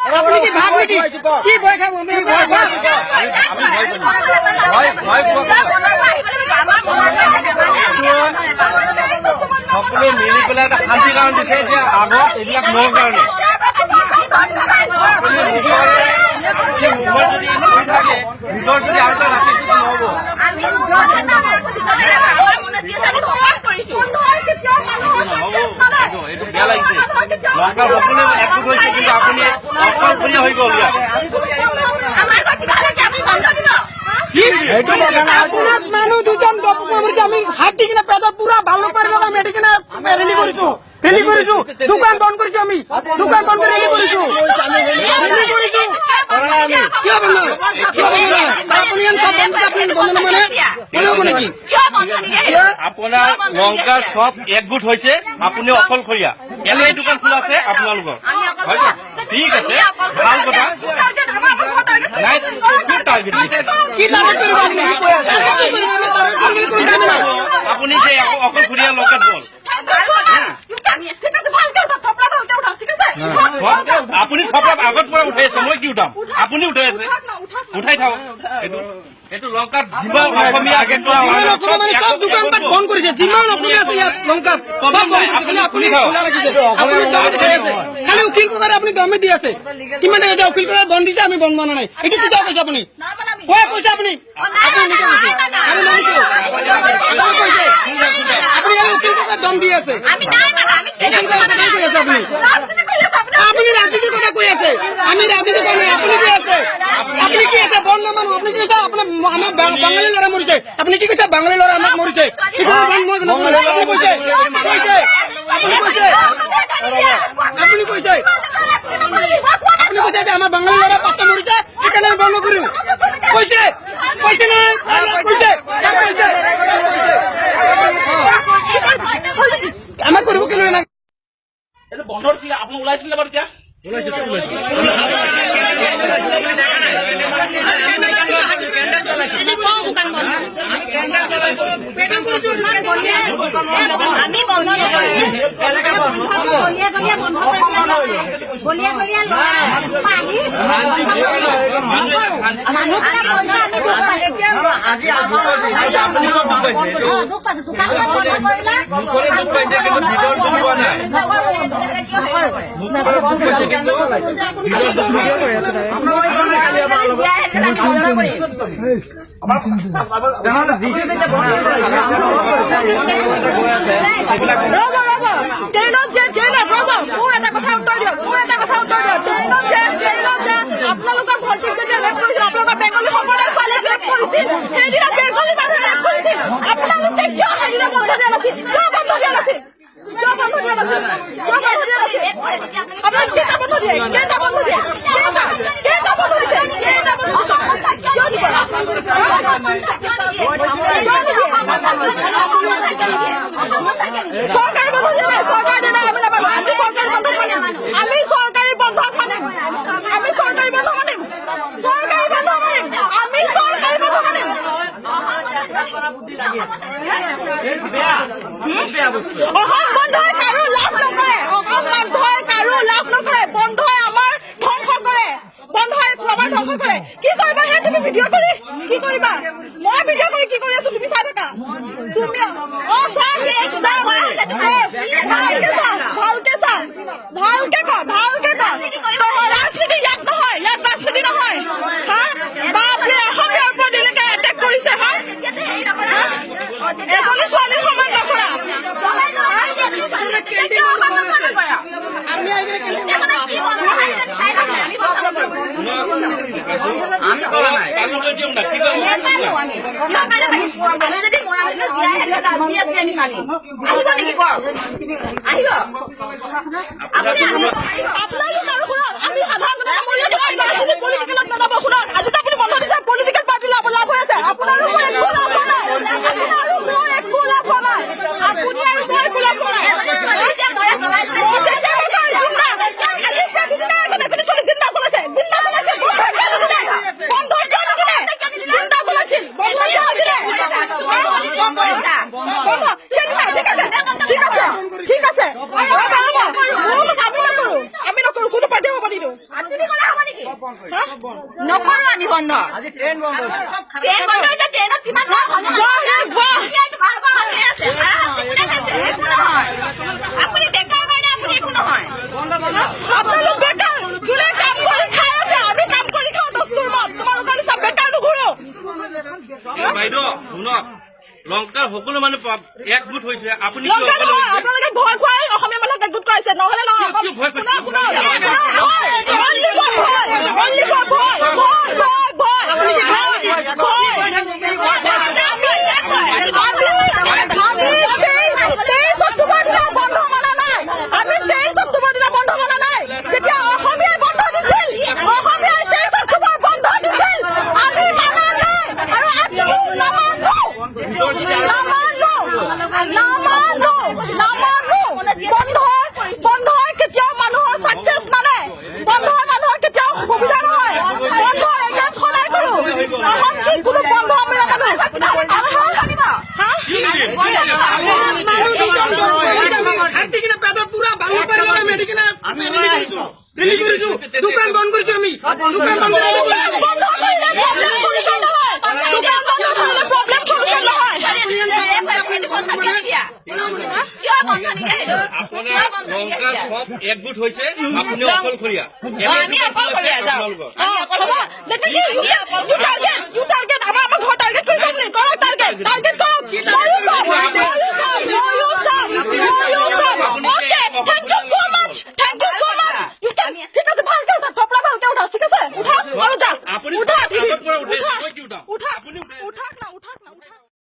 আপনি কি ভাগ নাকি কি ভয় খাবো আমি সকলে মিলি পেলাই এটা শান্তি কাৰণ দিছে যে আগত এইবিলাক নোহোৱাৰ কাৰণে ভিতৰত যদি আৰু এটা ৰাখি নহব এইটো বেয়া লাগিছে লংকা সকলোৱে একগোট হৈছে কিন্তু আপুনি অকলশৰীয়া হৈ গ'ল আপোনাক মানুহ দুজন আমি হাত দি কিনে পেটত পুৰা ভাল নপাৰিব আমি এটি কিনে ৰেলি কৰিছো দোকান বন্ধ কৰিছো আমি দোকান বন্ধ কৰি ৰেলি কৰিছো আপোনাৰ লংকা চব একগোট হৈছে আপুনি অকলশৰীয়া এনে এই দোকান খোলা আছে আপোনালোকৰ ঠিক আছে ভাল কথা নাই আপুনি যে অকলশৰীয়া লংকাত গ'ল আপুনি থপৰা আগত পৰা উঠাই আছে মই কি উঠাম আপুনি উঠাই আছে উঠাই থাকক এইটো লংকাত যিমান অসমীয়া ফোন কৰিছে যিমান অসমীয়া আছে ইয়াত লংকাত খালি উকিল কুমাৰে আপুনি দমে দি আছে কিমান এতিয়া উকিল কুমাৰে বন্ধ দিছে আমি বন্ধ মানা নাই এইটো কেতিয়া কৈছে আপুনি কৈছে আপুনি আপুনি উকিল কুমাৰে দম দি আছে আপুনি ৰাজনীতিৰ কথা কৈ আছে আমি ৰাজনীতি কৰা নাই আপুনি কি আছে আপুনি কি আছে বন্ধ মানুহ আপুনি কি কৈছে আপোনাৰ আমাৰ বাঙালী ল'ৰা মৰিছে আপুনি কি কৈছে বাঙালী ল'ৰা আমাক মৰিছে আপুনি কৈছে যে আমাৰ বাঙালী ল'ৰা পাঁচটা মৰিছে সেইকাৰণে বন্ধ কৰিম কৈছে আমাক কৰিব কি লৈ নাই এইটো বন্ধ দিছিলে আপুনি ওলাইছিলে বাৰু এতিয়া আপোনালোকৰ ভণ্টিক যেতিয়া ৰেপ কৰিছিল আপোনালোকৰ বেংগলী সম্প্ৰদায়ৰ ছোৱালীক ৰেপ কৰিছিল সেইদিনা বেংগলী মানুহে ৰেপ কৰিছিল আপোনালোকে কিয় সেইদিনা বন্ধ দিয়া নাছিল আপোনাক কেইটা বন্ধ দিয়ে চৰকাৰী বন্ধ দিয়ে চৰকাৰী দিনা আমি চৰকাৰী বন্ধ মানিম আমি চৰকাৰী বন্ধ মানিম অসম বন্ধই কাৰো লাভ নকৰে বন্ধই আমাৰ ধ্বংস কৰে কি কৰিবা সেই তুমি ভিডিঅ' কৰি কি কৰিবা মই ভিডিঅ' কৰি কি কৰি আছো তুমি চাই থাকা তুমি ভালকে ক ৰাজনীতি ইয়াত নহয় বাপৰে অসমীয়াৰ ওপৰত এনেকে এটেক কৰিছে এজনী ছোৱালীৰ সমান নকৰা পলিটিকেল পাৰ্টি লাভ হৈ আছে আপোনাৰ ঠিক আছে আমি নকৰো কোনো পাৰ্টি হ'ব নিদিওঁ তুমি ক'লে হ'ব নেকি? নকৰো আমি বন্ধ। ট্ৰেইন বন্ধ হৈছে, ট্ৰেইনত কিমান আপুনি বেকাৰ মানে আপুনি একো নহয়। আপোনালোক বেকাৰ, যোনে কাম কৰি খাই আছে, আমি কাম কৰি খাওঁ দস্তুৰ মত। তোমালোকৰ নিচিনা বেকাৰ নুঘূৰো। বাইদেউ শুনক, লংকাৰ সকলো মানুহ একগোট হৈছে, আপুনি কি অকলে হৈছে? আপোনালোকে ভয় খুৱাই অসমীয়া মানুহক একগোট কৰাইছে, নহলে নহয়। কিয় ভয় কৰিছে? বন্ধই কেতিয়াও মানুহৰ চাকচেছ মানে, বন্ধই মানুহৰ কেতিয়াও সুবিধা নহয়। বন্ধৰ এগেইনষ্ট সদায় কৰো। কি কোনো বন্ধ আমি নামানো। দোকান বন্ধ কৰিছো আমি, দোকান বন্ধ লংকাৰ সব একগোট হৈছে, আপুনি অকলশৰীয়া। টাৰ্গেট আমাৰ ঘৰ টাৰ্গেট কৰিছে, টাৰ্গেট